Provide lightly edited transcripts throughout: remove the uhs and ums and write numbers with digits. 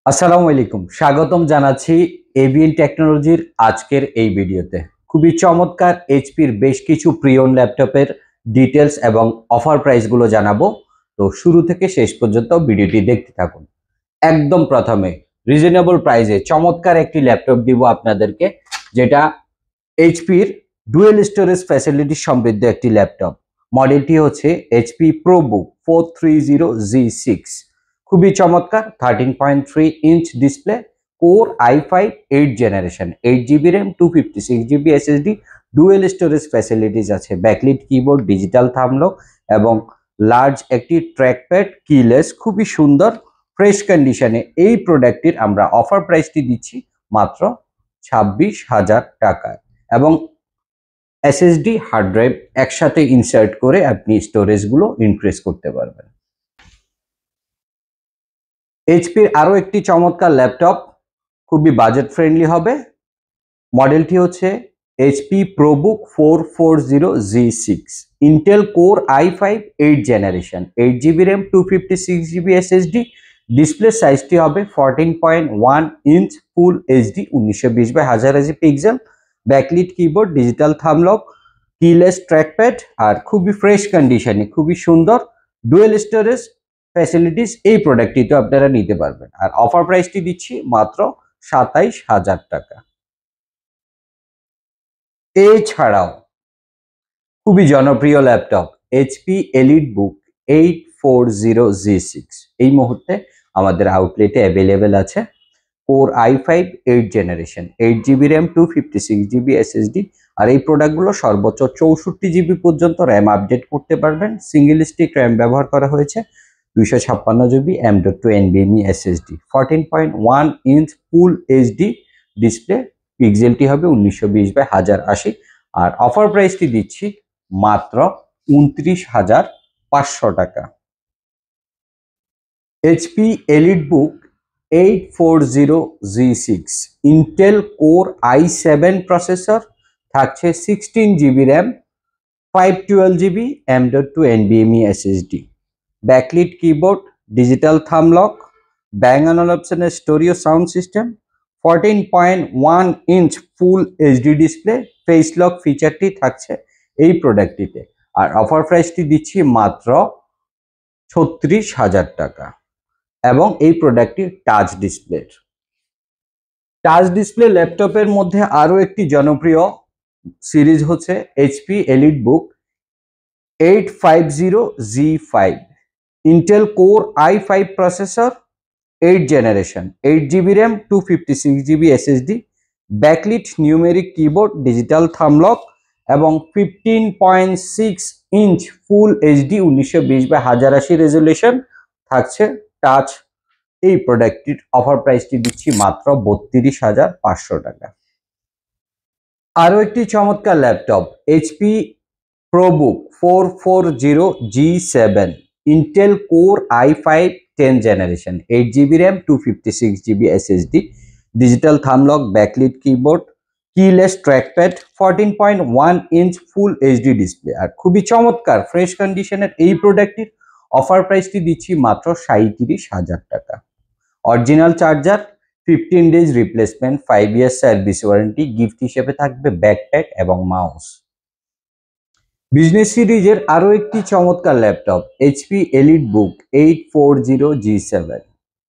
আসসালামু আলাইকুম, স্বাগতম জানাচ্ছি এবিএন টেকনোলজির আজকের এই ভিডিওতে। খুবই চমৎকার এইচপির বেশ কিছু প্রিয়ন ল্যাপটপের ডিটেলস এবং অফার প্রাইসগুলো জানাবো। তো শুরু থেকে শেষ পর্যন্ত ভিডিওটি দেখতে থাকুন। একদম প্রথমে রিজনেবল প্রাইসে চমৎকার একটি ল্যাপটপ দিব আপনাদেরকে, যেটা এইচপির ডুয়েল স্টোরেজ ফ্যাসিলিটি সমৃদ্ধ একটি ল্যাপটপ। মডেলটি হচ্ছে এইচপি প্রোবুক 430G6। খুবই চমৎকার 13.3 inch display, core i5 8 generation, 8GB RAM, 256GB SSD, dual storage facilities আছে, ব্যাকলিট কিবোর্ড, ডিজিটাল থাম্বলক এবং লার্জ একটি ট্র্যাকপ্যাড, কিলেস। খুবই সুন্দর ফ্রেশ কন্ডিশনে এই প্রোডাক্টটির আমরা অফার প্রাইসটি দিচ্ছি মাত্র 26,000 টাকায় এবং এসএসডি হার্ড ড্রাইভ একসাথে ইনসার্ট করে আপনি স্টোরেজগুলো ইনক্রিজ করতে পারবেন। এইচপির আরও একটি চমৎকার ল্যাপটপ, খুবই বাজেট ফ্রেন্ডলি হবে। মডেলটি হচ্ছে HP ProBook 440G6, Intel core i5 8 generation, 8GB RAM, 256GB SSD। Display সাইজটি হবে 14.1 inch full HD 1920x1080 pixel, backlit keyboard, digital thumb lock, keyless trackpad আর খুবই ফ্রেশ কন্ডিশনে খুবই সুন্দর ডুয়েল স্টোরেজ ফ্যাসিলিটিস এই প্রোডাক্টটি তো আপনারা নিতে পারবেন। আর অফার প্রাইসটি দিচ্ছি মাত্র 27,000 টাকা। এছাড়াও খুবই জনপ্রিয় ল্যাপটপ এইচপি এলিটবুক 840G6 এই মুহূর্তে আমাদের আউটলেটে অ্যাভেলেবেল আছে। Core i5 8 generation, 8GB RAM, 256GB SSD। আর এই প্রোডাক্টগুলো সর্বোচ্চ 64GB পর্যন্ত র্যাম আপডেট করতে পারবেন। সিঙ্গেল স্টিক র্যাম ব্যবহার করা হয়েছে, 256GB M.2 NVMe SSD, 14.1 inch full HD display, পিক্সেলটি হবে 1920x1080। আর অফার প্রাইসটি দিচ্ছি মাত্র 29,500 টাকা। HP EliteBook 840G6, Intel core i7 processor, থাকছে 16GB RAM, 512GB M.2 NVMe SSD, backlit keyboard, digital thumb lock, Bang and অপশনের stereo sound system, 14.1 inch full HD display, face lock ফিচারটি থাকছে এই প্রোডাক্টটিতে। আর অফার প্রাইসটি দিচ্ছি মাত্র 36,000 টাকা এবং এই প্রোডাক্টটি টাচ ডিসপ্লের। টাচ ডিসপ্লে ল্যাপটপের মধ্যে আরও একটি জনপ্রিয় সিরিজ হচ্ছে HP EliteBook 850G5, Intel core i5 processor, 8 generation, 8GB RAM, 256GB SSD, backlit numeric keyboard, digital thumb lock এবং 15.6 inch full HD 1920x1080 resolution থাকছে টাচ। এই প্রোডাক্টটির অফার প্রাইসটি দিচ্ছি মাত্র 32,500 টাকা। আরও একটি চমৎকার laptop HP ProBook 440G7, Intel core i5 10 generation, 8GB RAM, 256GB SSD, digital thumb lock, backlit keyboard, keyless trackpad, 14.1 inch full HD display. আর খুবই চমৎকার ফ্রেশ কন্ডিশনের এই প্রোডাক্টটির অফার প্রাইসটি দিচ্ছি মাত্র 37,000 টাকা। Original charger, 15 days replacement, 5 years service warranty, gift হিসেবে থাকবে ব্যাকপ্যাক এবং মাউস। বিজনেস সিরিজের আরও একটি চমৎকার laptop HP EliteBook 840G7,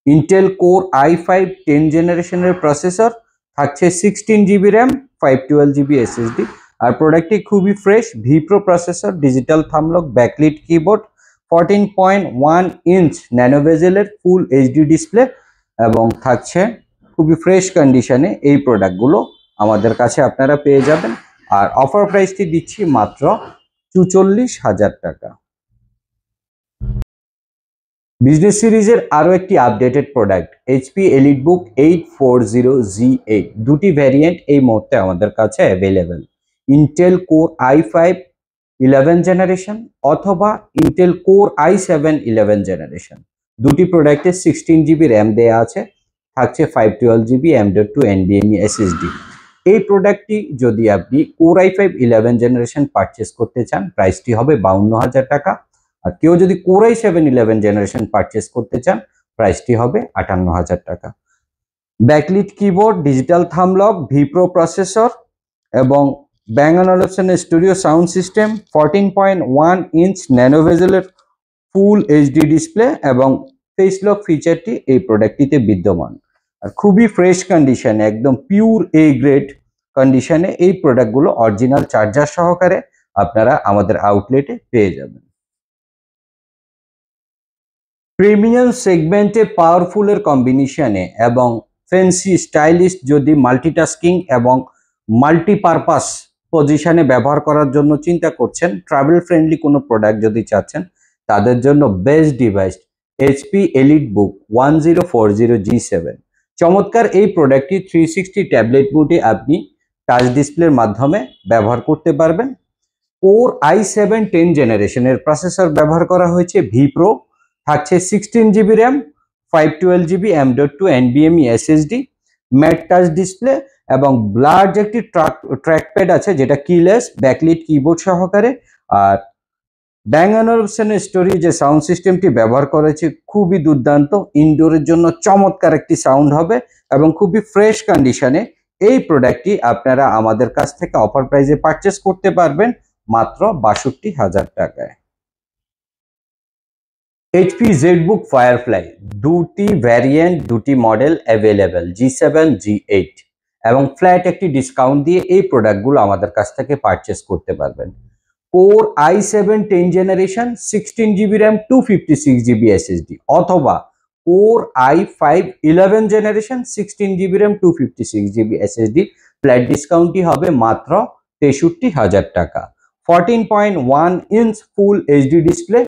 Intel core i5 10 জেনারেশনের প্রসেসর, থাকছে 16GB র্যাম, 512GB SSD। আর প্রোডাক্টটি খুবই fresh, vPro processor, digital thumb lock, backlit keyboard, 14.1 inch nano বেজেলের ফুল এইচডি ডিসপ্লে এবং থাকছে খুবই ফ্রেশ কন্ডিশনে এই প্রোডাক্টগুলো আমাদের কাছে আপনারা পেয়ে যাবেন। আর অফার প্রাইসটি দিচ্ছি মাত্র 44,000 টাকা। বিজনেস সিরিজের আরও একটি updated product HP EliteBook 840G8, দুটি ভ্যারিয়েন্ট এই মুহূর্তে আমাদের কাছে available. Intel core i5 11 generation অথবা ইন্টেল কোর i7 11 জেনারেশন। দুটি প্রোডাক্টে 16GB র্যাম দেওয়া আছে, থাকছে 512GB M.2 NVMe SSD। এই প্রোডাক্টটি যদি আপনি কোর i5 11 জেনারেশন পারচেস করতে চান, প্রাইসটি হবে 52,000 টাকা। আর কেউ যদি কোর i7 11 জেনারেশন পারচেস করতে চান, প্রাইসটি হবে 58,000 টাকা। Backlit keyboard, digital thumb lock, vPro processor এবং ব্যাং অ্যান্ড অলিপসনের studio sound system, 14.1 inch nano ভেজেলের ফুল এইচডি ডিসপ্লে এবং ফেস লক ফিচারটি এই প্রোডাক্টটিতে বিদ্যমান। আর খুবই ফ্রেশ কন্ডিশনে, একদম পিওর এ গ্রেড কন্ডিশনে এই প্রোডাক্টগুলো অরিজিনাল চার্জার সহকারে আপনারা আমাদের আউটলেটে পেয়ে যাবেন। প্রিমিয়াম সেগমেন্টে পাওয়ারফুলের কম্বিনেশনে এবং ফ্যান্সি স্টাইলিশ যদি মাল্টিটাস্কিং এবং মাল্টিপারপাস পজিশনে ব্যবহার করার জন্য চিন্তা করছেন, ট্রাভেল ফ্রেন্ডলি কোনো প্রোডাক্ট যদি চাচ্ছেন, তাদের জন্য best device HP EliteBook 1040G7। চমৎকার এই প্রোডাক্টটি 360 ট্যাবলেট মোডে আপনি টাচ ডিসপ্লের মাধ্যমে ব্যবহার করতে পারবেন। কোর i7 10 জেনারেশনের প্রসেসর ব্যবহার করা হয়েছে, ভি প্রো, থাকছে 16GB RAM, 512GB M.2 NVMe SSD, mat touch display এবং লার্জ একটি ট্র্যাকপ্যাড আছে যেটা কিলেস, ব্যাকলিট কিবোর্ড সহকারে। আর ব্যাং অ্যান্ড অলিপসনের স্টোরি যে সাউন্ড সিস্টেমটি ব্যবহার করেছে খুবই দুর্দান্ত, ইনডোরের জন্য চমৎকার একটি সাউন্ড হবে এবং খুবই ফ্রেশ কন্ডিশনে এই প্রোডাক্টটি আপনারা আমাদের কাছ থেকে অফার প্রাইসে পারচেস করতে পারবেন মাত্র 62,000 টাকায়। HP ZBook Firefly দুটি ভ্যারিয়েন্ট, দুটি মডেল অ্যাভেলেবেল, G7 G8, এবং ফ্ল্যাট একটি ডিসকাউন্ট দিয়ে এই প্রোডাক্টগুলো আমাদের কাছ থেকে পারচেস করতে পারবেন। Core i7 10 generation, 16GB RAM, 256GB SSD, অথবা core i5 11 generation, 16GB RAM, 256GB SSD, flat ডিসকাউন্টটি হবে মাত্র 63,000 টাকা। 14.1 inch full HD display,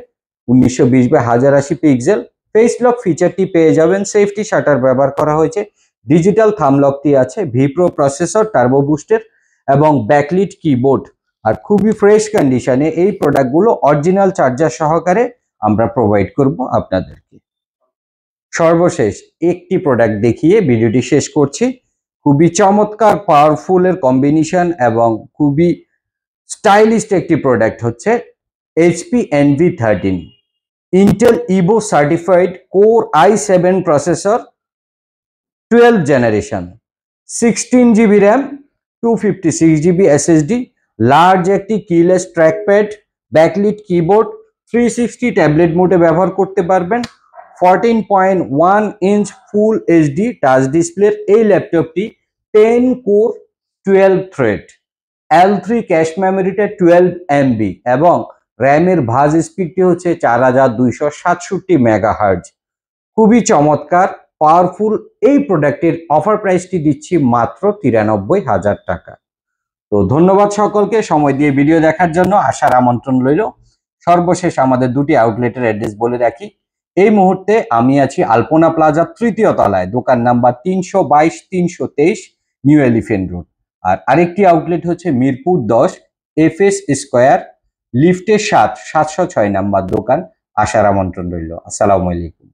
1920x1080 pixel, face lock ফিচারটি পেয়ে যাবেন, সেফটি শাটার ব্যবহার করা হয়েছে, ডিজিটাল থামলকটি আছে, ভি প্রো প্রসেসর টার্বো বুস্টের এবং ব্যাকলিট কিবোর্ড। আর খুবই ফ্রেশ কন্ডিশনে এই প্রোডাক্টগুলো অরিজিনাল চার্জার সহকারে আমরা প্রোভাইড করব আপনাদেরকে। সর্বশেষ একটি প্রোডাক্ট দেখিয়ে ভিডিওটি শেষ করছি। খুবই চমৎকার পাওয়ারফুলের কম্বিনেশন এবং খুবই স্টাইলিশ একটি প্রোডাক্ট হচ্ছে HP NV13 Intel Evo certified core i7 processor, 12 generation, 16GB RAM, 256GB SSD, large একটি keyless trackpad, backlit keyboard, 360 tablet মোডে ব্যবহার করতে পারবেন, 14.1 ইঞ্চ ফুল এইচডি টাচ ডিসপ্লের এই ল্যাপটপটি 10 কোর 12 থ্রেড, L3 ক্যাশ মেমোরিতে 12 MB এবং র্যামের ভাজ স্পিডটি হচ্ছে 4267 মেগাহার্জ। খুবই চমৎকার পাওয়ারফুল এই প্রোডাক্টের অফার প্রাইসটি দিচ্ছি মাত্র 93,000 টাকা। তো ধন্যবাদ সকলকে সময় দিয়ে ভিডিও দেখার জন্য, আসার আমন্ত্রণ রইল। সর্বশেষ আমাদের দুটি আউটলেটের অ্যাড্রেস বলে রাখি। এই মুহূর্তে আমি আছি আলপনা প্লাজা 3য় তলায়, দোকান নাম্বার 322-323, নিউ এলিফ্যান্ট রোড। আর আরেকটি আউটলেট হচ্ছে মিরপুর 10, FS স্কয়ার, লিফটের 706 নাম্বার দোকান। আসার আমন্ত্রণ রইল। আসসালামু আলাইকুম।